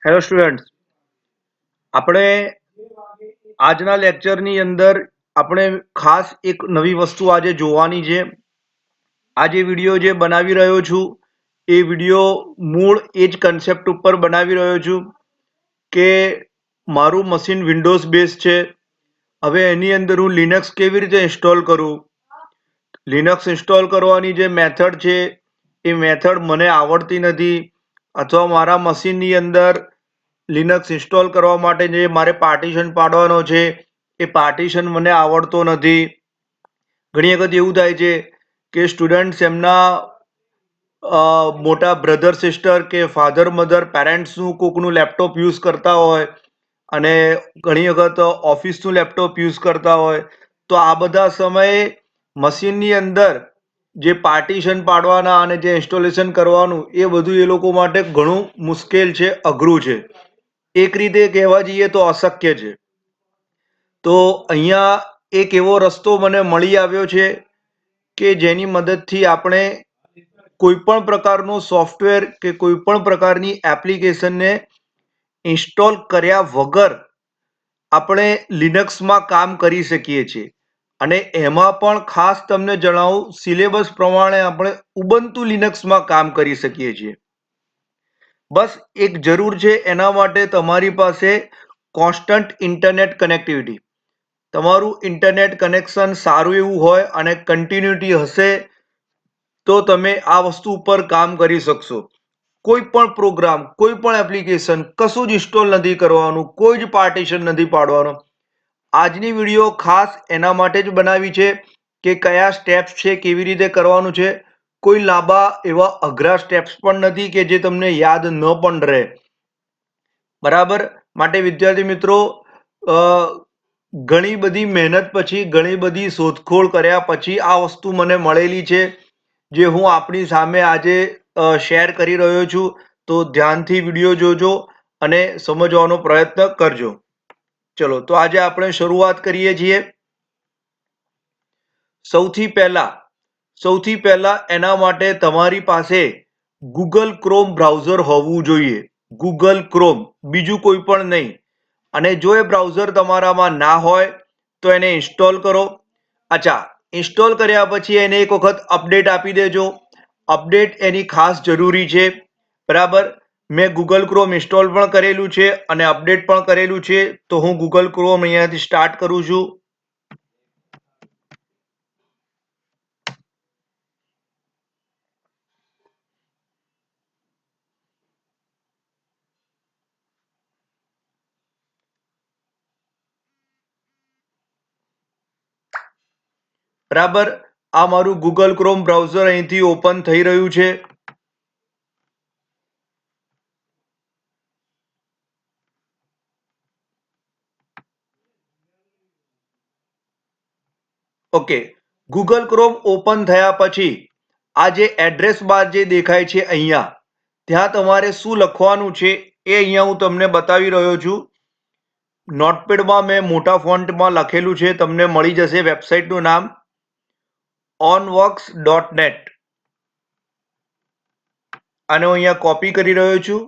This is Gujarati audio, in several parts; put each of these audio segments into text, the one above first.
હેલો સ્ટુડન્ટ્સ, આપણે આજના લેક્ચરની અંદર આપણે ખાસ એક નવી વસ્તુ આજે જોવાની છે. આ જે વિડીયો જે બનાવી રહ્યો છું એ વિડીયો મૂળ એ જ કન્સેપ્ટ ઉપર બનાવી રહ્યો છું કે મારું મશીન વિન્ડોઝ બેઝ છે. હવે એની અંદર હું લિનક્સ કેવી રીતે ઇન્સ્ટોલ કરું. લિનક્સ ઇન્સ્ટોલ કરવાની જે મેથડ છે એ મેથડ મને આવડતી નથી, અથવા મારા મશીનની અંદર લિનક્સ ઇન્સ્ટોલ કરવા માટે જે મારે પાર્ટીશન પાડવાનો છે એ પાર્ટીશન મને આવડતો નથી. ઘણી વખત એવું થાય છે કે સ્ટુડન્ટ્સ એમના મોટા બ્રધર સિસ્ટર કે ફાધર મધર પેરેન્ટ્સનું કોકનું લેપટોપ યુઝ કરતા હોય અને ઘણી વખત ઓફિસનું લેપટોપ યુઝ કરતા હોય, તો આ બધા સમયે મશીનની અંદર જે પાર્ટીશન પાડવાના અને જે ઇન્સ્ટોલેશન કરવાનું એ બધું એ લોકો માટે ઘણું મુશ્કેલ છે, અઘરું છે. એક રીતે કહેવા જઈએ તો અશક્ય છે. તો અહીંયા એક એવો રસ્તો મને મળી આવ્યો છે કે જેની મદદથી આપણે કોઈ પણ પ્રકારનું સોફ્ટવેર કે કોઈ પણ પ્રકારની એપ્લિકેશનને ઇન્સ્ટોલ કર્યા વગર આપણે લિનક્સમાં કામ કરી શકીએ છીએ. અને એમાં પણ ખાસ તમને જણાવું, સિલેબસ પ્રમાણે આપણે ઉબુન્ટુ લિનક્સમાં કામ કરી શકીએ છીએ. બસ એક જરૂર છે, એના માટે તમારી પાસે કોન્સ્ટન્ટ ઇન્ટરનેટ કનેક્ટિવિટી, તમારું ઇન્ટરનેટ કનેક્શન સારું એવું હોય અને કન્ટિન્યુટી હશે તો તમે આ વસ્તુ ઉપર કામ કરી શકશો. કોઈ પણ પ્રોગ્રામ, કોઈ પણ એપ્લિકેશન કશું જ ઇન્સ્ટોલ નથી કરવાનું, કોઈ જ પાર્ટીશન નથી પાડવાનું. આજની વિડીયો ખાસ એના માટે જ બનાવી છે કે કયા સ્ટેપ્સ છે, કેવી રીતે કરવાનું છે. કોઈ લાંબા એવા અઘરા સ્ટેપ્સ પણ નથી કે જે તમને યાદ ન પણ રહે. બરાબર. માટે વિદ્યાર્થી મિત્રો, ઘણી બધી મહેનત પછી, ઘણી બધી શોધખોળ કર્યા પછી આ વસ્તુ મને મળેલી છે, જે હું આપણી સામે આજે શેર કરી રહ્યો છું. તો ધ્યાનથી વિડીયો જોજો અને સમજવાનો પ્રયત્ન કરજો. ચલો, તો આજે આપણે શરૂઆત કરીએ છીએ. સૌથી પહેલા એના માટે તમારી પાસે ગૂગલ ક્રોમ બ્રાઉઝર હોવું જોઈએ. ગૂગલ ક્રોમ, બીજું કોઈ પણ નહીં. અને જો એ બ્રાઉઝર તમારામાં ના હોય તો એને ઇન્સ્ટોલ કરો. અચ્છા, ઇન્સ્ટોલ કર્યા પછી એને એક વખત અપડેટ આપી દેજો. અપડેટ એની ખાસ જરૂરી છે. બરાબર. મેં ગૂગલ ક્રોમ ઇન્સ્ટોલ પણ કરેલું છે અને અપડેટ પણ કરેલું છે. તો હું ગૂગલ ક્રોમ અહીંયાથી સ્ટાર્ટ કરું છું. બરાબર. આ મારું ગૂગલ ક્રોમ બ્રાઉઝર અહીંથી ઓપન થઈ રહ્યું છે. ઓકે, ગૂગલ ક્રોમ ઓપન થયા પછી આ જે એડ્રેસ બાર જે દેખાય છે અહીંયા, ત્યાં તમારે શું લખવાનું છે એ અહીંયા હું તમને બતાવી રહ્યો છું. નોટપેડમાં મેં મોટા ફોન્ટમાં લખેલું છે, તમને મળી જશે. વેબસાઇટનું નામ onworks.net. આને હું અહીંયા કોપી કરી રહ્યો છું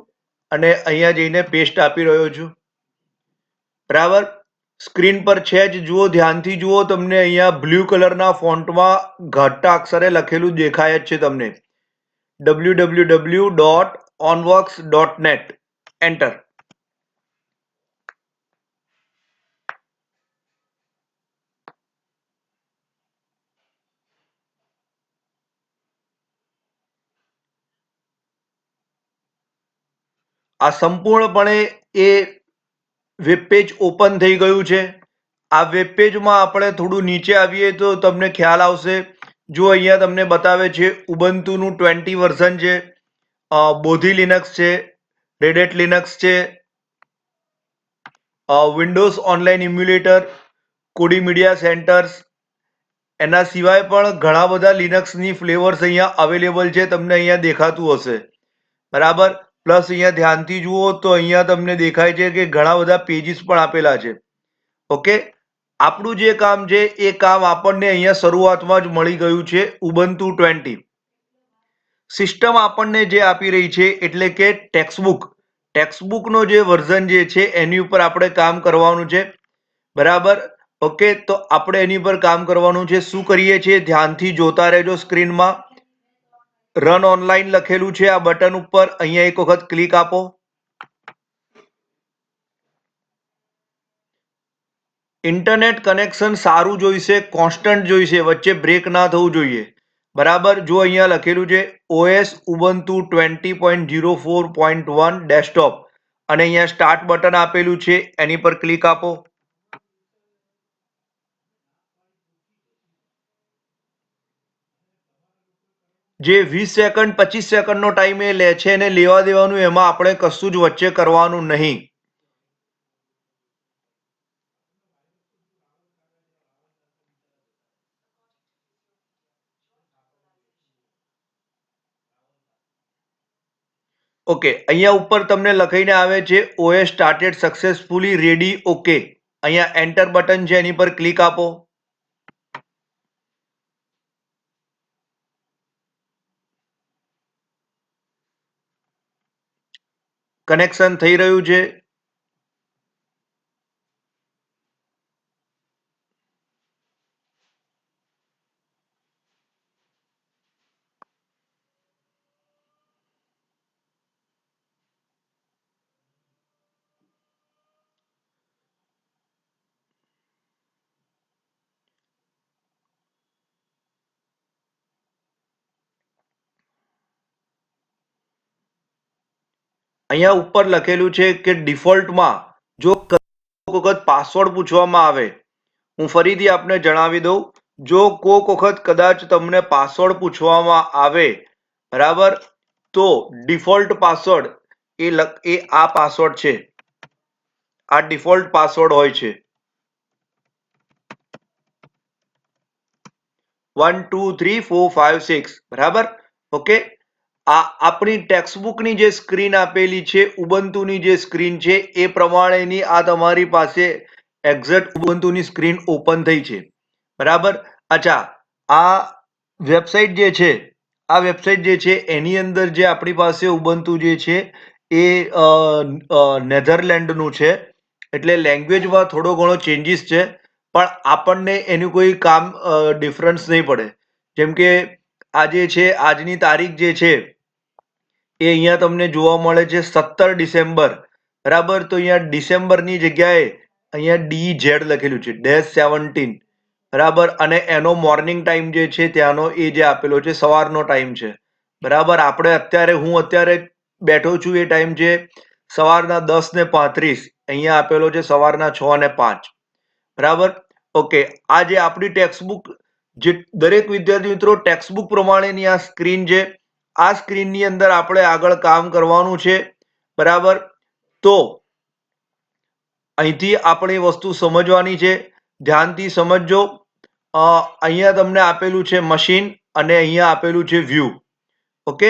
અને અહીંયા જઈને પેસ્ટ આપી રહ્યો છું. બરાબર. સ્ક્રીન પર છે જ, જુઓ, ધ્યાનથી જુઓ. તમને અહીંયા બ્લુ કલરના ફોન્ટમાં ઘાટા અક્ષરે લખેલું દેખાય જ છે તમને, www.onworks.net. એન્ટર. આ સંપૂર્ણપણે એ વેબ પેજ ઓપન થઈ ગયું છે. આ વેબ પેજમાં આપણે થોડું નીચે આવીએ તો તમને ખ્યાલ આવશે. જો અહીંયા તમને બતાવે છે ઉબુન્ટુનું 20 વર્ઝન છે, બોધી લિનક્સ છે, રેડ હેટ લિનક્સ છે, Windows online emulator, Kodi media centers. એના સિવાય પણ ઘણા બધા લિનક્સની ફ્લેવર્સ અહીંયા અવેલેબલ છે, તમને અહીંયા દેખાતું હશે. બરાબર. પ્લસ અહીંયા ધ્યાનથી જુઓ તો અહીંયા તમને દેખાય છે કે ઘણા બધા પેજીસ પણ આપેલા છે. ઓકે, આપણું જે કામ છે એ કામ આપણને અહીંયા શરૂઆતમાં જ મળી ગયું છે. ઉબુન્ટુ 20 સિસ્ટમ આપણને જે આપી રહી છે, એટલે કે ટેક્સ્ટબુકનો જે વર્ઝન જે છે એની ઉપર આપણે કામ કરવાનું છે, બરાબર. ઓકે, તો આપણે એની પર કામ કરવાનું છે. શું કરીએ છીએ ધ્યાનથી જોતા રહેજો. સ્ક્રીનમાં રન ઓનલાઈન લખેલું છે, આ બટન ઉપર અહીંયા એક વખત ક્લિક આપો. ઇન્ટરનેટ કનેક્શન સારું જોઈશે, કોન્સ્ટન્ટ જોઈશે, વચ્ચે બ્રેક ના થવું જોઈએ, બરાબર. જો અહીંયા લખેલું છે OS ઉબુન્ટુ 20.04.1 ડેસ્કટોપ અને અહીંયા સ્ટાર્ટ બટન આપેલું છે, એની પર ક્લિક આપો. જે 20 સેકન્ડ 25 સેકન્ડનો ટાઈમ એ લે છે એને લેવા દેવાનું, એમાં આપણે કશું જ વચ્ચે કરવાનું નહીં. ઓકે, અહીંયા ઉપર તમને લખાઈને આવે છે OS started successfully ready. Okay, અહીંયા એન્ટર બટન છે, એની પર ક્લિક આપો. કનેક્શન થઈ રહ્યું છે. અહીંયા ઉપર લખેલું છે કે ડિફોલ્ટમાં જો વખત પાસવર્ડ પૂછવામાં આવે, હું ફરીથી આપને જણાવી દઉં, જો કોઈક વખત કદાચ તમને પાસવર્ડ પૂછવામાં આવે, બરાબર, તો ડિફોલ્ટ પાસવર્ડ એ આ પાસવર્ડ છે, આ ડિફોલ્ટ પાસવર્ડ હોય છે. 1 2 3 4 5 6, બરાબર. ઓકે, આ આપણી ટેક્સ્ટબુકની જે સ્ક્રીન આપેલી છે, ઉબુન્ટુની જે સ્ક્રીન છે એ પ્રમાણેની આ તમારી પાસે એક્ઝેક્ટ ઉબુન્ટુની સ્ક્રીન ઓપન થઈ છે, બરાબર. અચ્છા, આ વેબસાઇટ જે છે, આ વેબસાઇટ જે છે એની અંદર જે આપણી પાસે ઉબુન્ટુ જે છે એ નેધરલેન્ડનું છે, એટલે લેંગ્વેજમાં થોડો ઘણો ચેન્જીસ છે, પણ આપણને એનું કોઈ કામ ડિફરન્સ નહીં પડે. જેમ કે આજે છે, આજની તારીખ જે છે એ અહીંયા તમને જોવા મળે છે 17 ડિસેમ્બર, બરાબર. તો અહીંયા ડિસેમ્બરની જગ્યાએ અહીંયા DZ લખેલું છે, -17, બરાબર. અને એનો મોર્નિંગ ટાઈમ જે છે ત્યાંનો એ જે આપેલો છે સવારનો ટાઈમ છે, બરાબર. હું અત્યારે બેઠો છું, એ ટાઈમ છે સવારના 10:35, અહીંયા આપેલો છે સવારના 6:05, બરાબર. ઓકે, આ જે આપણી ટેક્સ્ટબુક, જે દરેક વિદ્યાર્થી મિત્રો ટેક્સ્ટબુક પ્રમાણેની આ સ્ક્રીન છે, આ સ્ક્રીનની અંદર આપણે આગળ કામ કરવાનું છે, બરાબર. તો અહીંથી આપણે વસ્તુ સમજવાની છે, ધ્યાનથી સમજજો. અહીંયા તમને આપેલું છે મશીન અને અહીંયા આપેલું છે વ્યૂ. ઓકે,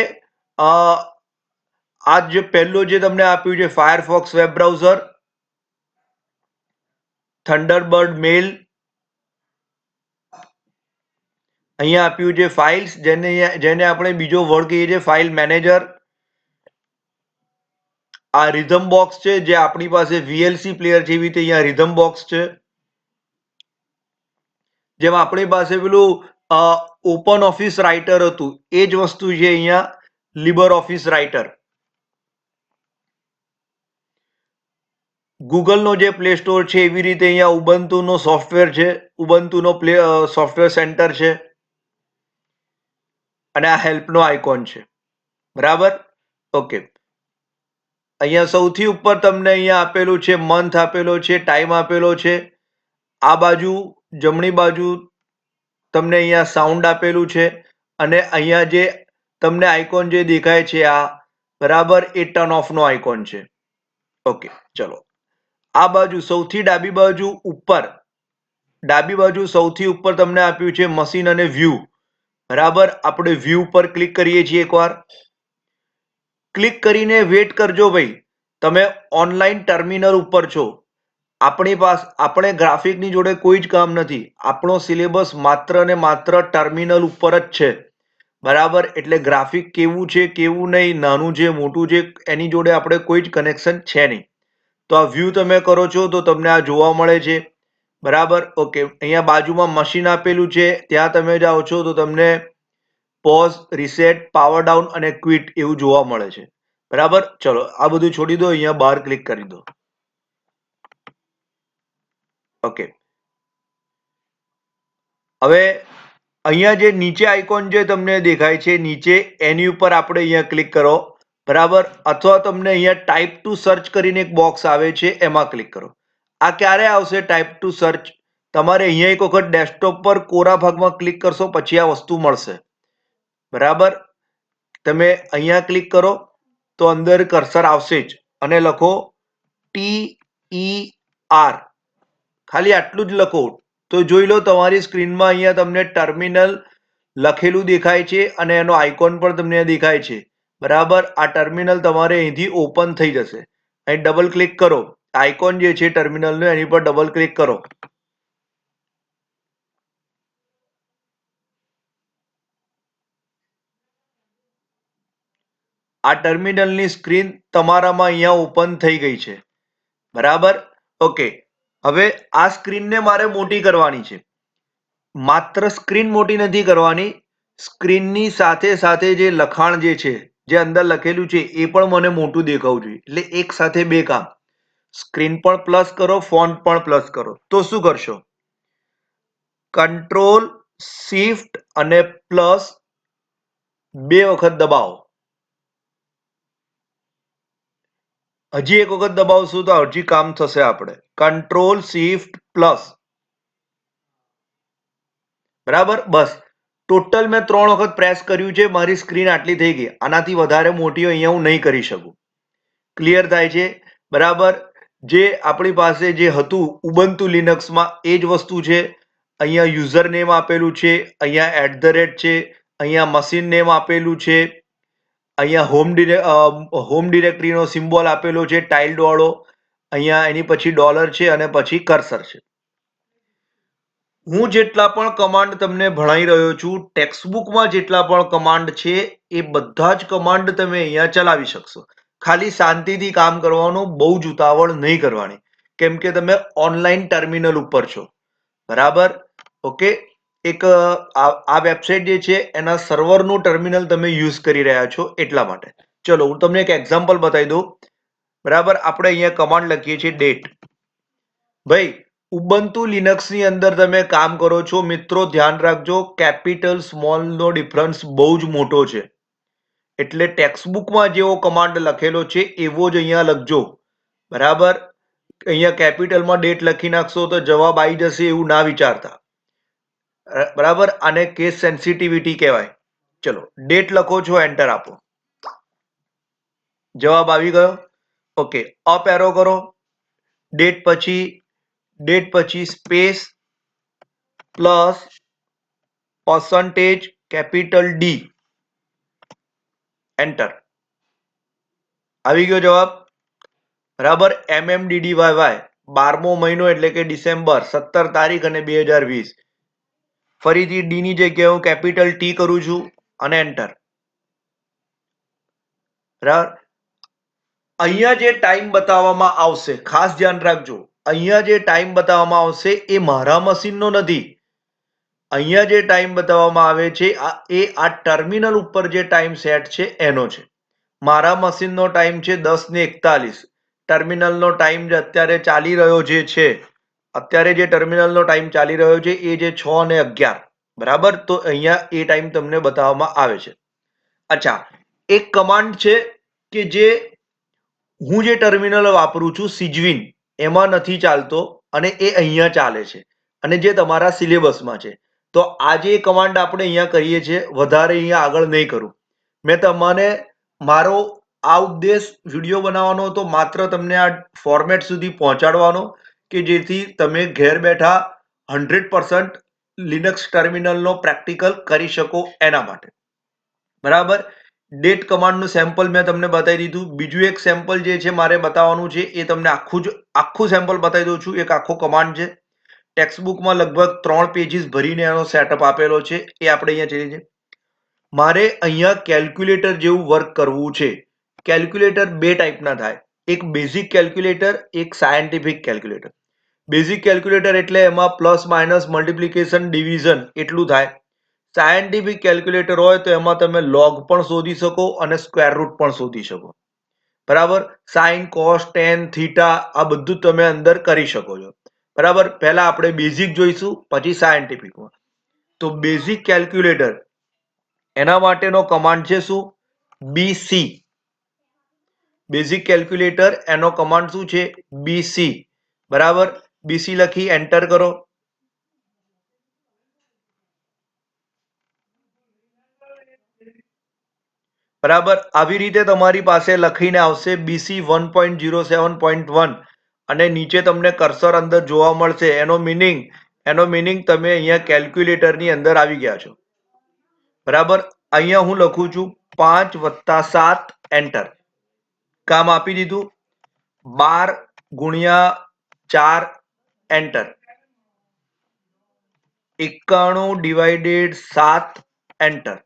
આ જે પહેલું જે તમને આપ્યું છે ફાયરફોક્સ વેબ બ્રાઉઝર, થંડરબર્ડ મેલ, અહીંયા આપ્યું છે ફાઇલ્સ, જેને આપણે બીજો વર્ડ કહીએ છીએ ફાઇલ મેનેજર. આ રિધમ બોક્સ છે, જે આપણી પાસે VLC પ્લેયર છે એવી રીતે અહીંયા રિધમ બોક્સ છે. જેમ આપણી પાસે પેલું ઓપન ઓફિસ રાઇટર હતું, એ જ વસ્તુ છે અહીંયા લિબર ઓફિસ રાઇટર. ગૂગલનો જે પ્લે સ્ટોર છે એવી રીતે અહીંયા ઉબુન્ટુનો સોફ્ટવેર છે, ઉબુન્ટુનો સોફ્ટવેર સેન્ટર છે, અને આ હેલ્પનો આઇકોન છે, બરાબર. ઓકે, અહીંયા સૌથી ઉપર તમને અહીંયા આપેલું છે મંથ આપેલો છે, ટાઈમ આપેલો છે. આ બાજુ જમણી બાજુ તમને અહીંયા સાઉન્ડ આપેલું છે, અને અહીંયા જે તમને આઇકોન જે દેખાય છે આ, બરાબર, એ ટર્ન ઓફનો આઇકોન છે. ઓકે, ચલો. આ બાજુ સૌથી ડાબી બાજુ સૌથી ઉપર તમને આપ્યું છે મશીન અને વ્યૂ, બરાબર. આપણે વ્યૂ પર ક્લિક કરીએ છીએ એકવાર. ક્લિક કરીને વેટ કરજો ભાઈ, તમે ઓનલાઈન ટર્મિનલ ઉપર છો. આપણે ગ્રાફિકની જોડે કોઈ જ કામ નથી, આપણો સિલેબસ માત્ર ને માત્ર ટર્મિનલ ઉપર જ છે, બરાબર, એટલે ગ્રાફિક કેવું છે કેવું નહીં, નાનું છે મોટું છે, એની જોડે આપણે કોઈ જ કનેક્શન છે નહીં. તો આ વ્યૂ તમે કરો છો તો તમને આ જોવા મળે છે. બરાબર, ઓકે. અહીંયા બાજુમાં મશીન આપેલું છે, ત્યાં તમે જાઓ છો તો તમને પોઝ, રીસેટ, પાવર ડાઉન અને ક્વિટ એવું જોવા મળે છે. બરાબર, ચલો આ બધું છોડી દો, અહીંયા બહાર ક્લિક કરી દો. ઓકે, હવે અહીંયા જે નીચે આઇકોન જે તમને દેખાય છે નીચે, એની ઉપર આપણે અહીંયા ક્લિક કરો. બરાબર, અથવા તમને અહીંયા ટાઈપ ટુ સર્ચ કરીને એક બોક્સ આવે છે, એમાં ક્લિક કરો. આ ક્યારે આવશે ટાઈપ ટુ સર્ચ? તમારે અહીંયા એક વખત ડેસ્કટોપ પર કોરા ભાગમાં ક્લિક કરશો પછી આ વસ્તુ મળશે. બરાબર, તમે અહીંયા ક્લિક કરો તો અંદર કર્સર આવશે જ, અને લખો TER, ખાલી આટલું જ લખો તો જોઈ લો તમારી સ્ક્રીનમાં અહીંયા તમને ટર્મિનલ લખેલું દેખાય છે અને એનો આઇકોન પણ તમને દેખાય છે. બરાબર, આ ટર્મિનલ તમારે અહીંથી ઓપન થઈ જશે. અહીં ડબલ ક્લિક કરો, આઇકોન જે છે ટર્મિનલનો એની પર ડબલ ક્લિક કરો. આ ટર્મિનલની સ્ક્રીન તમારામાં અહીંયા ઓપન થઈ ગઈ છે. બરાબર, ઓકે. હવે આ સ્ક્રીનને મારે મોટી કરવાની છે. માત્ર સ્ક્રીન મોટી નથી કરવાની, સ્ક્રીનની સાથે સાથે જે લખાણ જે છે, જે અંદર લખેલું છે એ પણ મને મોટું દેખાવું જોઈએ. એટલે એક સાથે બે કામ, સ્ક્રીન પણ પ્લસ કરો, ફોન્ટ પણ પ્લસ કરો. તો શું કરશો? કંટ્રોલ શિફ્ટ અને પ્લસ બે વખત દબાવો. હજી એક વખત દબાવશું તો હજી કામ થશે. આપણે કંટ્રોલ શિફ્ટ પ્લસ. બરાબર, બસ ટોટલ મેં 3 વખત પ્રેસ કર્યું છે. મારી સ્ક્રીન આટલી થઈ ગઈ. આનાથી વધારે મોટી અહીંયા હું નહીં કરી શકું. ક્લિયર થાય છે? બરાબર, જે આપણી પાસે જે હતું ઉબુન્ટુ લિનક્સમાં એ જ વસ્તુ છે. અહીંયા યુઝર નેમ આપેલું છે, અહીંયા @ છે, અહીંયા મશીન નેમ આપેલું છે, અહીંયા હોમ ડિરેક્ટરીનો સિમ્બોલ આપેલો છે ટાઇલ્ડ વાળો, અહીંયા એની પછી ડોલર છે અને પછી કર્સર છે. હું જેટલા પણ કમાન્ડ તમને ભણાવી રહ્યો છું, ટેક્સ્ટબુકમાં જેટલા પણ કમાન્ડ છે એ બધા જ કમાન્ડ તમે અહીંયા ચલાવી શકશો. ખાલી શાંતિથી કામ કરવાનું, બહુ જ ઉતાવળ નહીં કરવાની, કેમ કે તમે ઓનલાઈન ટર્મિનલ ઉપર છો. બરાબર, ઓકે. એક આ વેબસાઇટ જે છે એના સર્વરનું ટર્મિનલ તમે યુઝ કરી રહ્યા છો એટલા માટે. ચલો હું તમને એક એક્ઝામ્પલ બતાવી દઉં. બરાબર, આપણે અહીંયા કમાન્ડ લખીએ છીએ ડેટ. ભાઈ, ઉબુન્ટુ લિનક્સની અંદર તમે કામ કરો છો મિત્રો, ધ્યાન રાખજો કેપિટલ સ્મોલનો ડિફરન્સ બહુ જ મોટો છે. એટલે ટેક્સ્ટબુકમાં જેવો કમાન્ડ લખેલો છે એવો જ અહીંયા લખજો. બરાબર, અહીંયા કેપિટલમાં ડેટ લખી નાખશો તો જવાબ આવી જશે એવું ના વિચારતા. બરાબર, આને કેસ સેન્સિટિવિટી કહેવાય. ચલો ડેટ લખો છો, એન્ટર આપો, જવાબ આવી ગયો. ઓકે, અપ એરો કરો, ડેટ પછી સ્પેસ પ્લસ %D, એન્ટર. આવી ગયો જવાબ. બરાબર, MMDDYY 12મો મહિનો એટલે કે ડિસેમ્બર, 17 તારીખ અને 2020. ફરીથી ડી ની જગ્યાએ હું કેપિટલ T કરું છું અને એન્ટર. બરાબર, અહીંયા જે ટાઈમ બતાવવામાં આવશે ખાસ ધ્યાન રાખજો, અહીંયા જે ટાઈમ બતાવવામાં આવશે એ મારા મશીનનો નથી. અહીંયા જે ટાઈમ બતાવવામાં આવે છે એ આ ટર્મિનલ ઉપર જે ટાઈમ સેટ છે એનો છે. મારા મશીનનો ટાઈમ છે 10:41. ટર્મિનલનો ટાઈમ જે અત્યારે ચાલી રહ્યો જે છે, અત્યારે જે ટર્મિનલનો ટાઈમ ચાલી રહ્યો છે એ જે 6:11. બરાબર, તો અહીંયા એ ટાઈમ તમને બતાવવામાં આવે છે. અચ્છા, એક કમાન્ડ છે કે જે હું જે ટર્મિનલ વાપરું છું સિજવિન, એમાં નથી ચાલતો અને એ અહીંયા ચાલે છે અને જે તમારા સિલેબસમાં છે. તો આ જે કમાન્ડ આપણે અહીંયા કરીએ છીએ, વધારે અહીંયા આગળ નહીં કરું. મેં તમને મારો આ ઉદ્દેશ વિડીયો બનાવવાનો હતો માત્ર તમને આ ફોર્મેટ સુધી પહોંચાડવાનો, કે જેથી તમે ઘેર બેઠા 100% લિનક્સ ટર્મિનલનો પ્રેક્ટિકલ કરી શકો એના માટે. બરાબર, ડેટ કમાન્ડનું સેમ્પલ મેં તમને બતાવી દીધું. બીજું એક સેમ્પલ જે છે મારે બતાવવાનું છે એ તમને આખું સેમ્પલ બતાવી દઉં છું. એક આખો કમાન્ડ છે, ટેક્સ્ટબુકમાં લગભગ 3 પેજીસ ભરીને એનો સેટઅપ આપેલો છે, એ આપણે અહીંયા જોઈએ છીએ. મારે અહીંયા કેલ્ક્યુલેટર જેવું વર્ક કરવું છે. કેલ્ક્યુલેટર બે ટાઈપના થાય, એક બેઝિક કેલ્ક્યુલેટર, એક સાયન્ટિફિક કેલ્ક્યુલેટર. બેઝિક કેલ્ક્યુલેટર એટલે એમાં પ્લસ માઇનસ મલ્ટિપ્લિકેશન ડિવિઝન એટલું થાય. સાયન્ટિફિક કેલ્ક્યુલેટર હોય તો એમાં તમે લોગ પણ શોધી શકો અને સ્ક્વેર રૂટ પણ શોધી શકો. બરાબર, સાઇન કોસ ટેન થીટા આ બધું તમે અંદર કરી શકો છો. બરાબર, પહેલા આપણે બેઝિક જોઈશું પછી સાયન્ટિફિકમાં. તો બેઝિક કેલ્ક્યુલેટર એના માટેનો કમાન્ડ છે શું? બીસી. બેઝિક કેલ્ક્યુલેટર એનો કમાન્ડ શું છે? બીસી. બરાબર, બીસી લખી એન્ટર કરો. બરાબર, આવી રીતે તમારી પાસે લખીને આવશે બીસી 1.07.1 અને નીચે તમને કર્સર અંદર જોવા મળશે. એનો મીનિંગ તમે અહીંયા કેલ્ક્યુલેટરની અંદર આવી ગયા છો. બરાબર, અહીંયા હું લખું છું 5+7 એન્ટર. કામ આપી દીધું. 12×4 એન્ટર. 91/7 એન્ટર.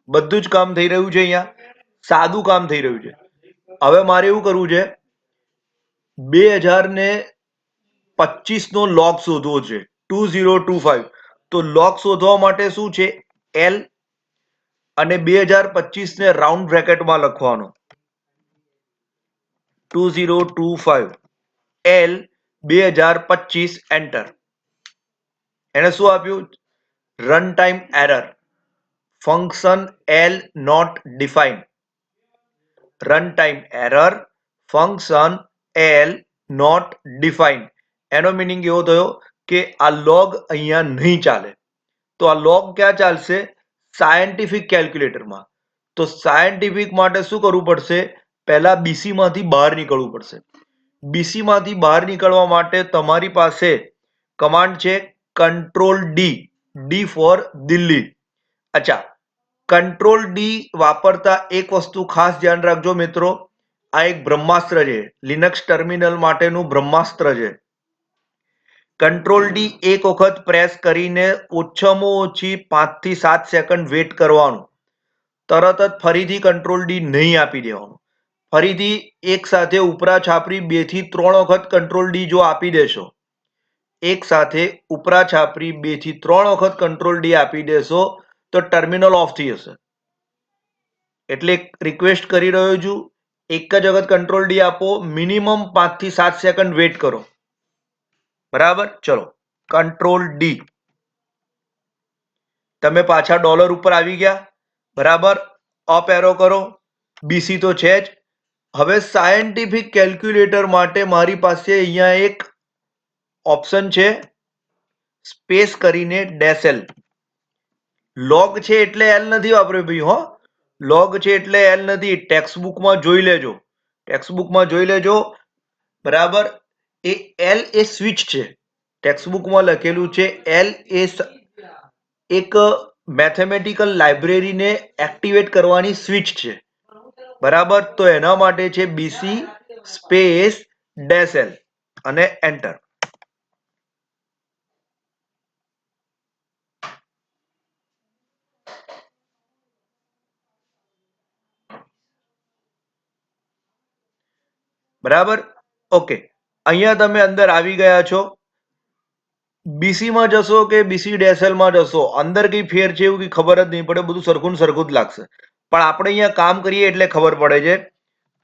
બધું જ કામ થઈ રહ્યું છે. અહીંયા સાદું કામ થઈ રહ્યું છે. હવે મારે એવું કરવું છે, 2025 નો લોગ શોધવો છે. 2025. તો લોગ શોધવા માટે શું છે? એલ અને 2025 ને રાઉન્ડ બ્રેકેટમાં લખવાનો. 2025 એલ 2025 એન્ટર. એને શું આપ્યું? Run time error. Function L not defined. Run time error. Function L not defined. એનો મીનિંગ એવો થયો કે આ લોગ અહીંયા નહીં ચાલે. તો આ લોગ ક્યાં ચાલશે? સાયન્ટિફિક કેલ્ક્યુલેટરમાં. તો સાયન્ટિફિક માટે શું કરવું પડશે? પહેલા બીસી માંથી બહાર નીકળવું પડશે. બીસી માંથી બહાર નીકળવા માટે તમારી પાસે કમાન્ડ છે control D. D for Delhi. અચ્છા, કંટ્રોલ ડી વાપરતા એક વસ્તુ ખાસ ધ્યાન રાખજો મિત્રો. આ એક બ્રહ્માસ્ત્ર છે, લિનક્સ ટર્મિનલ માટેનું બ્રહ્માસ્ત્ર છે. કંટ્રોલ ડી એક વખત પ્રેસ કરીને ઓછામાં ઓછી 5 થી 7 સેકન્ડ વેટ કરવાનું. તરત જ ફરીથી કંટ્રોલ ડી નહીં આપી દેવાનું. ફરીથી એક સાથે ઉપરા છાપરી 2 થી 3 વખત કંટ્રોલ ડી જો આપી દેશો, એક સાથે ઉપરા છાપરી 2 થી 3 વખત કંટ્રોલ ડી આપી દેશો તો ટર્મિનલ ઓફ થઈ જશે. એટલે રિક્વેસ્ટ કરી રહ્યો છું, એક જ વખત કંટ્રોલ ડી આપો, મિનિમમ 5 થી 7 સેકન્ડ વેટ કરો. બરાબર, ચલો કંટ્રોલ ડી. તમે પાછા ડોલર ઉપર આવી ગયા. બરાબર, અપ એરો કરો. બીસી તો છે જ. હવે સાયન્ટિફિક કેલ્ક્યુલેટર માટે મારી પાસે અહીંયા એક ઓપ્શન છે, સ્પેસ કરીને ડેસેલ. લોગ છે એટલે એલ નથી વાપર્યો ભાઈ. હો, લોગ છે એટલે એલ નથી. ટેક્સ્ટબુકમાં જોઈ લેજો. ટેક્સ્ટબુકમાં જોઈ લેજો. બરાબર, એ એલ એ સ્વિચ છે. ટેક્સ્ટબુકમાં લખેલું છે એલ એ એક મેથેમેટિકલ લાઇબ્રેરીને એક્ટિવેટ કરવાની સ્વિચ છે. બરાબર, તો એના માટે છે બીસી સ્પેસ ડેસેલ અને એન્ટર. બરાબર, ઓકે. અહીંયા તમે અંદર આવી ગયા છો. બીસી માં જશો કે બીસી ડેસેલ માં જશો, અંદર કઈ ફેર છે એવું કઈ ખબર જ નહીં પડે. બધું સરખું સરખું જ લાગશે. પણ આપણે અહીંયા કામ કરીએ એટલે ખબર પડે છે.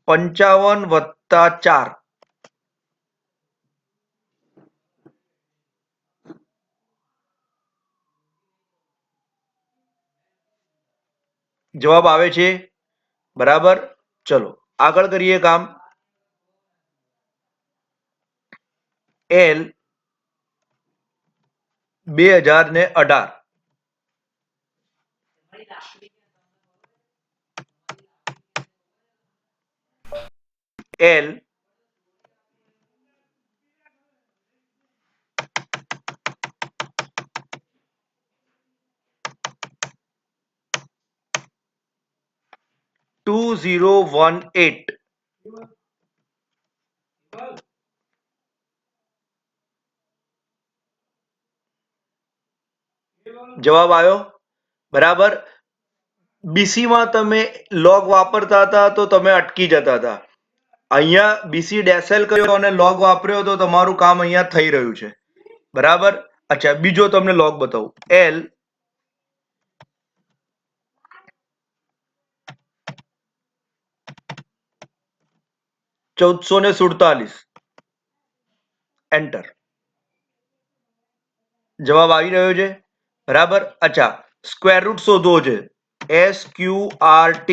55+4 જવાબ આવે છે. બરાબર, ચલો આગળ કરીએ કામ. એલ 2018. એલ 2018. જવાબ આવ્યો. બરાબર, બીસી માં તમે લોગ વાપરતા હતા તો તમે અટકી જતા હતા. અહીંયા બીસી ડેસેલ કર્યો અને લોગ વાપર્યો તો તમારું કામ અહીંયા થઈ રહ્યું છે. બરાબર. અચ્છા, બીજો તમને લોગ બતાવું. L 1447 enter. જવાબ આવી રહ્યો છે. બરાબર. અચ્છા, સ્ક્વેર રૂટ શોધવો છે. SQRT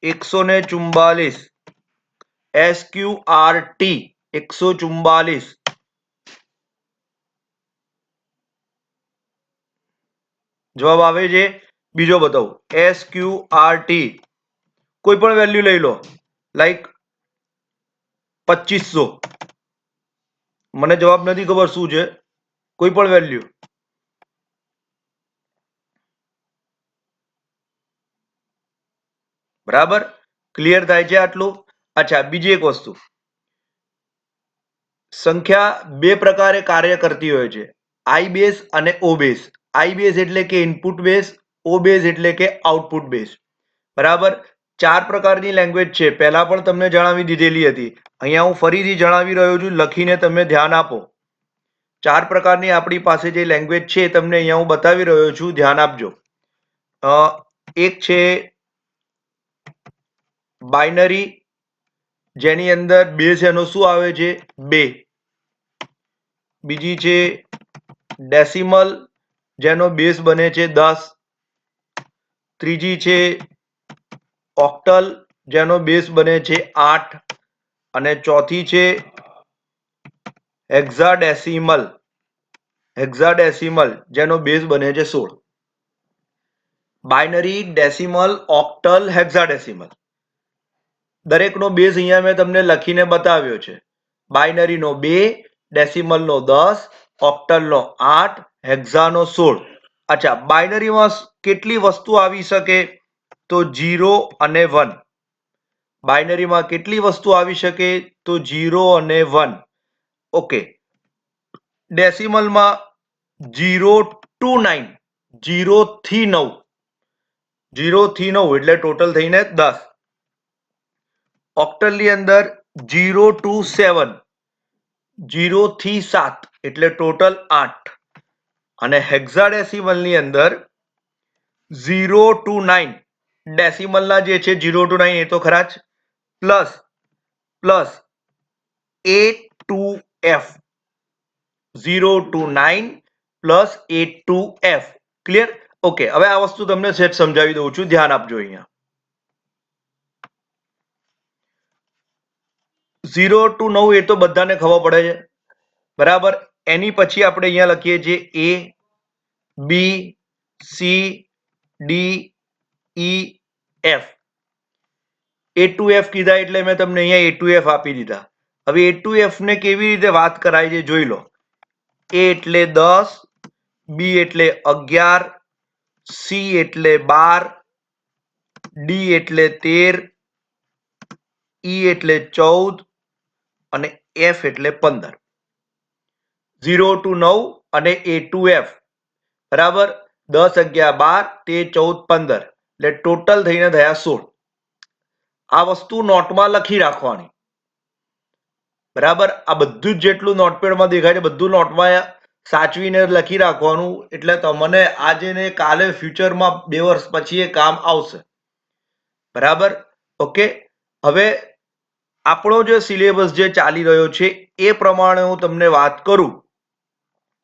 144. SQRT 144. જવાબ આવે છે. બીજો બતાવું. SQRT કોઈ પણ વેલ્યુ લઈ લો, લાઈક 2500. મને જવાબ નથી ખબર શું છે, કોઈ પણ વેલ્યુ. બરાબર. ક્લિયર થાય છે આટલું? અચ્છા, બીજી એક વસ્તુ. સંખ્યા બે પ્રકારે કાર્ય કરતી હોય છે, આઈ બેઝ અને ઓ બેઝ. આઈ બેઝ એટલે કે ઇનપુટ બેઝ, ઓ બેઝ એટલે કે આઉટપુટ બેઝ. બરાબર. ચાર પ્રકારની લેંગ્વેજ છે, પહેલા પણ તમને જણાવી દીધેલી હતી. અહીંયા હું ફરીથી જણાવી રહ્યો છું, લખીને તમે ધ્યાન આપો. ચાર પ્રકારની આપણી પાસે જે લેંગ્વેજ છે તમને અહીંયા હું બતાવી રહ્યો છું, ધ્યાન આપજો. એક છે બાઇનરી, જેની અંદર બેઝ એનો શું આવે છે? 2. બીજી છે ડેસિમલ, જેનો બેઝ બને છે 10. ત્રીજી છે ઓક્ટલ, જેનો બેઝ બને છે 8. અને ચોથી છે હેક્સાડેસિમલ. હેક્સાડેસિમલ, જેનો બેઝ બને છે 16. Binary, decimal, octal, hexadecimal. દરેકનો બેઝ અહીંયા મેં તમને લખીને બતાવ્યો છે. બાઇનરીનો 2, ડેસિમલનો 10, ઓક્ટલનો 8, હેક્સાનો 16. અચ્છા, બાઇનરીમાં કેટલી વસ્તુ આવી શકે? તો 0 અને 1. બાઇનરીમાં કેટલી વસ્તુ આવી શકે? તો 0 અને 1. ઓકે. ડેસિમલમાં 0 to 9, 0 થી 9. 0 થી 9 એટલે ટોટલ થઈને 10. ઓક્ટલની અંદર 0 to 7, 0 થી 7 એટલે ટોટલ 8. અને હેક્સાડેસિમલની અંદર 0 to 9, ડેસિમલના જે છે 0 to 9 એ તો ખરા જ, plus A to F. 0 to 9 plus A to F. Clear? Okay. હવે આ વસ્તુ તમને સેટ સમજાવી દઉં છું, ધ્યાન આપજો. અહીંયા 0 to 9 એ તો બધાને ખબર પડે છે. બરાબર. એની પછી આપણે અહીંયા લખીએ છીએ A, B, C, D, E, F. A to F કીધા એટલે મેં તમને અહીંયા A to F આપી દીધા. હવે A to F ને કેવી રીતે વાત કરાય છે જોઈ લો. A એટલે 10, B એટલે 11, C એટલે 12, D એટલે 13, E એટલે 14 અને F એટલે 15. 0 to 9 અને A to F. બરાબર. 10, 11, 12, 13, 14, 15 એટલે ટોટલ થઈને થયા 16. આ વસ્તુ નોટમાં લખી રાખવાની. બરાબર. આ બધું જ જેટલું નોટપેડમાં દેખાય છે બધું નોટમાં સાચવીને લખી રાખવાનું, એટલે તમને આજે ને કાલે ફ્યુચરમાં 2 વર્ષ પછી એ કામ આવશે. બરાબર. ઓકે. હવે આપણો જે સિલેબસ જે ચાલી રહ્યો છે એ પ્રમાણે હું તમને વાત કરું,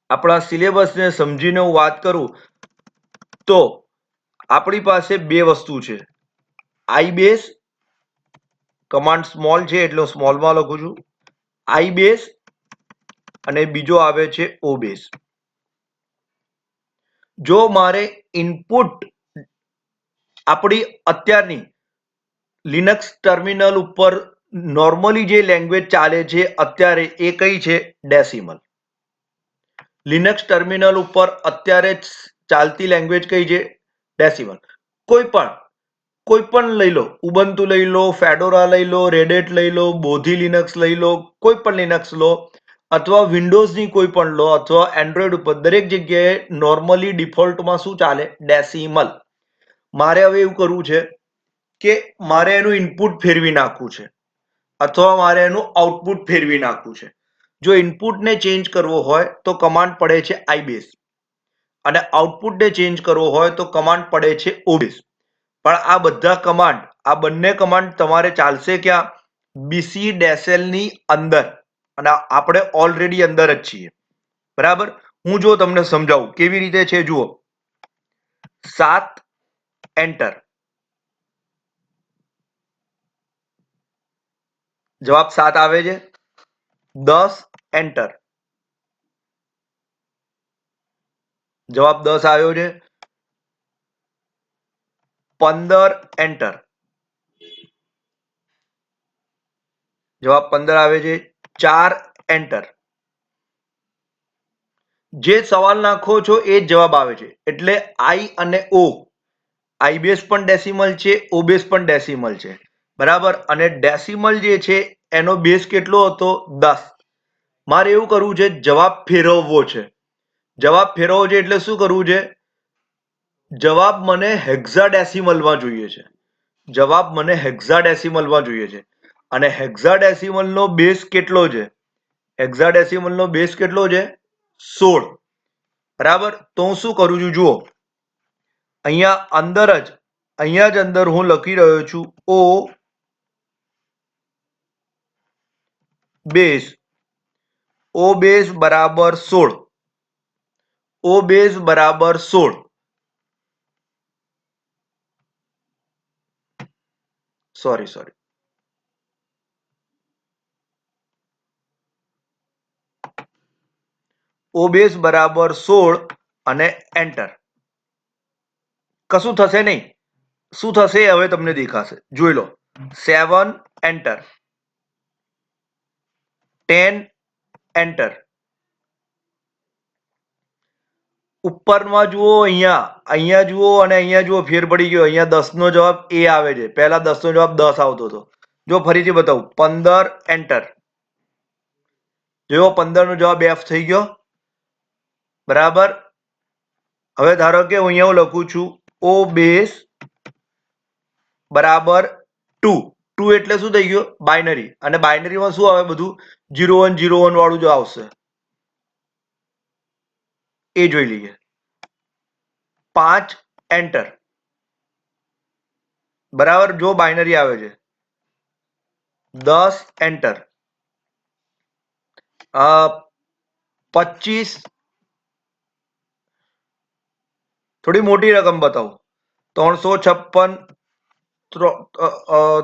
આપણા સિલેબસને સમજીને હું વાત કરું તો આપણી પાસે બે વસ્તુ છે. આઈ બેઝ, કમાન્ડ સ્મોલ છે એટલે હું સ્મોલમાં લખું છું. આઈ બેઝ અને બીજો આવે છે ઓ બેઝ. જો મારે ઇનપુટ આપણી અત્યારની લિનક્સ ટર્મિનલ ઉપર નોર્મલી જે લેંગ્વેજ ચાલે છે અત્યારે એ કઈ છે? ડેસિમલ. લિનક્સ ટર્મિનલ ઉપર અત્યારે ચાલતી લેંગ્વેજ કઈ છે? ડેસિમલ. કોઈ પણ લઈ લો, ઉબુન્ટુ લઈ લો, ફેડોરા લઈ લો, રેડ હેટ લઈ લો, બોધી લિનક્સ લઈ લો, કોઈ પણ લિનક્સ લો, અથવા વિન્ડોઝની કોઈ પણ લો અથવા એન્ડ્રોઈડ ઉપર દરેક જગ્યાએ નોર્મલી ડિફોલ્ટમાં શું ચાલે? ડેસિમલ. મારે હવે એવું કરવું છે કે મારે એનું ઇનપુટ ફેરવી નાખવું છે અથવા મારે એનું આઉટપુટ ફેરવી નાખવું છે. જો ઇનપુટને ચેન્જ કરવો હોય તો કમાન્ડ પડે છે આઈબેઝ અને આઉટપુટને ચેન્જ કરવો હોય તો કમાન્ડ પડે છે ઓબેઝ. પણ આ બધા કમાન્ડ, આ બંને કમાન્ડ તમારે ચાલશે ક્યાં? બીસી ડેસેલની અંદર, અને આપણે ઓલરેડી અંદર જ છીએ. બરાબર. હું જો તમને સમજાવું કેવી રીતે છે, જુઓ. 7 એન્ટર. જવાબ 7 આવે છે. 10 એન્ટર. જવાબ 10 આવ્યો છે. 15 એન્ટર. જવાબ 15 આવે છે. 4 એન્ટર. જે સવાલ નાખો છો એ જ જવાબ આવે છે. એટલે આઈ અને ઓ, આઈ બેઝ પણ ડેસિમલ છે, ઓ બેઝ પણ ડેસિમલ છે. બરાબર. અને ડેસિમલ જે છે એનો બેઝ કેટલો હતો? 10. મારે એવું કરવું છે, જવાબ ફેરવવો છે. જવાબ ફેરવવો છે એટલે શું કરવું છે? જવાબ મને હેક્સાડેસિમલમાં જોઈએ છે. જવાબ મને હેક્સાડેસિમલમાં જોઈએ છે. અને હેક્સાડેસિમલનો બેઝ કેટલો છે? હેક્સાડેસિમલનો બેઝ કેટલો છે? 16. બરાબર. તો હું શું કરું છું, જુઓ. અહીંયા જ અંદર હું લખી રહ્યો છું ઓ બેઝ. ઓ બેઝ બરાબર 16. ઓ બેઝ બરાબર 16. સોરી. ઓ બેઝ બરાબર 16 અને એન્ટર. કશું થશે નહીં. શું થશે હવે તમને દેખાશે, જોઈ લો. 7 એન્ટર. 10 એન્ટર. ઉપરમાં જુઓ, અહીંયા જુઓ અને અહીંયા જુઓ, ફેર પડી ગયો. અહીંયા 10 નો જવાબ એ આવે છે. પહેલા 10 નો જવાબ 10 આવતો હતો. જો ફરીથી બતાવું, 15 એન્ટર. જો 15 નો જવાબ એફ થઈ ગયો. બરાબર. હવે ધારો કે હું અહીંયા લખું છું ઓ બેઝ બરાબર 2. 2 એટલે શું થઈ ગયું? બાઇનરી. અને બાઇનરીમાં શું આવે? બધું 0101 વાળું જ આવશે. એ જોઈ લઈએ. 5 એન્ટર. બરાબર. જો બાઇનરી આવે છે. 10 એન્ટર. 25. થોડી મોટી રકમ બતાવું. 356,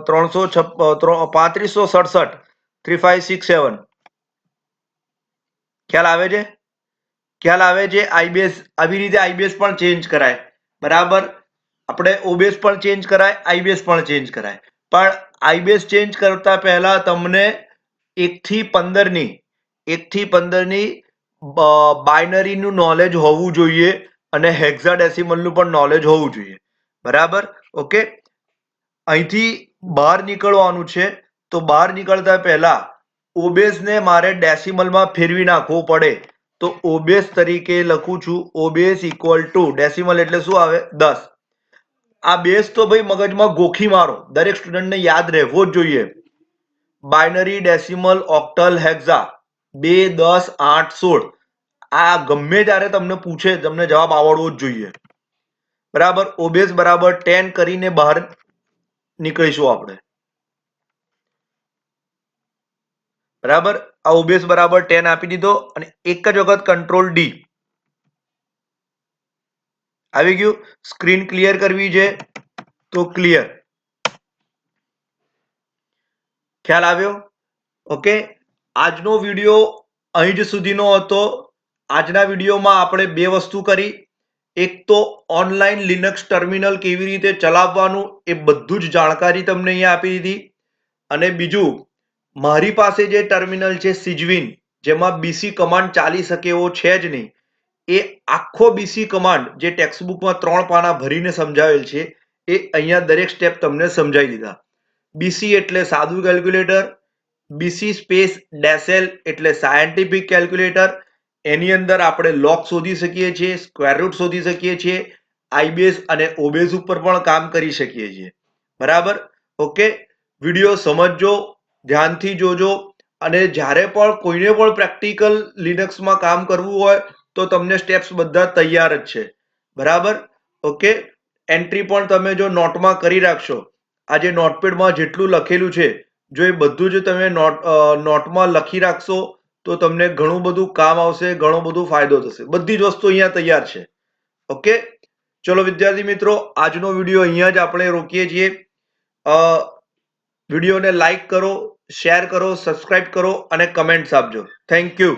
3567, 3567. ખ્યાલ આવે છે? આઈબીએસ આવી રીતે આઈબીએસ પણ ચેન્જ કરાય. બરાબર. આપણે ઓબીએસ પણ ચેન્જ કરાય, આઈબીએસ પણ ચેન્જ કરાય. પણ આઈબીએસ ચેન્જ કરતા પહેલા તમને 1 થી 15 ની બાઇનરીનું નોલેજ હોવું જોઈએ અને હેક્સાડેસિમલનું પણ નોલેજ હોવું જોઈએ. બરાબર. ઓકે. અહીંથી બહાર નીકળવાનું છે. તો બહાર નીકળતા પહેલા ઓબેઝને મારે ડેસિમલમાં ફેરવી નાખવો પડે. તો ઓબેઝ તરીકે લખું છું ઓબેઝ ઇક્વલ ટુ ડેસિમલ એટલે શું આવે? 10. આ બેઝ તો ભાઈ મગજમાં ગોખી મારો. દરેક સ્ટુડન્ટને યાદ રહેવો જ જોઈએ. Binary, decimal, octal, hexa 2, 10, 8, 16. આ ગમે ત્યારે તમને પૂછે, તમને જવાબ આવડવો જ જોઈએ. બરાબર. ઓબેઝ બરાબર 10 કરીને બહાર નીકળીશું આપણે. બરાબર. આ ઓબેઝ બરાબર 10 આપી દીધો અને એક જ વખત કંટ્રોલ ડી. આવી ગયું. સ્ક્રીન ક્લિયર કરવી છે તો ક્લિયર. ખ્યાલ આવ્યો? ઓકે. આજનો વિડીયો અહીં જ સુધીનો હતો. આજના વિડીયોમાં આપણે 2 વસ્તુ કરી. એક તો ઓનલાઈન લિનક્સ ટર્મિનલ કેવી રીતે ચલાવવાનું એ બધું જ જાણકારી તમને અહીંયા આપી દીધી. અને બીજું, મારી પાસે જે ટર્મિનલ છે સિજવિન, જેમાં બીસી કમાન્ડ ચાલી શકે એવો છે જ નહીં, એ આખો બીસી કમાન્ડ જે ટેક્સ્ટબુકમાં 3 પાના ભરીને સમજાવેલ છે એ અહીંયા દરેક સ્ટેપ તમને સમજાવી દીધા. બીસી એટલે સાદું કેલ્ક્યુલેટર, BC સ્પેસ ડેસેલ એટલે સાયન્ટિફિક કેલ્ક્યુલેટર. એની અંદર આપણે લોગ શોધી શકીએ છીએ, સ્ક્વેર રૂટ શોધી શકીએ છીએ, આઈબેઝ અને ઓબેઝ ઉપર પણ કામ કરી શકીએ છીએ. બરાબર? ઓકે, વિડીયો સમજજો, ધ્યાનથી જોજો, અને જ્યારે પણ કોઈને પણ પ્રેક્ટિકલ લિનક્સમાં કામ કરવું હોય તો તમને સ્ટેપ્સ બધા તૈયાર જ છે. બરાબર? ઓકે, એન્ટ્રી પણ તમે જો નોટમાં કરી રાખશો, આજે નોટપેડમાં જેટલું લખેલું છે, જો એ બધું જ તમે નોટમાં લખી રાખશો તો તમને ઘણું બધું કામ આવશે, ઘણો બધો ફાયદો થશે. બધી જ વસ્તુ અહીંયા તૈયાર છે. ઓકે, ચલો વિદ્યાર્થી મિત્રો, આજનો વિડીયો અહીંયા જ આપણે રોકીએ છીએ. વિડીયોને લાઈક કરો, શેર કરો, સબસ્ક્રાઇબ કરો અને કમેન્ટ્સ આપજો. Thank you.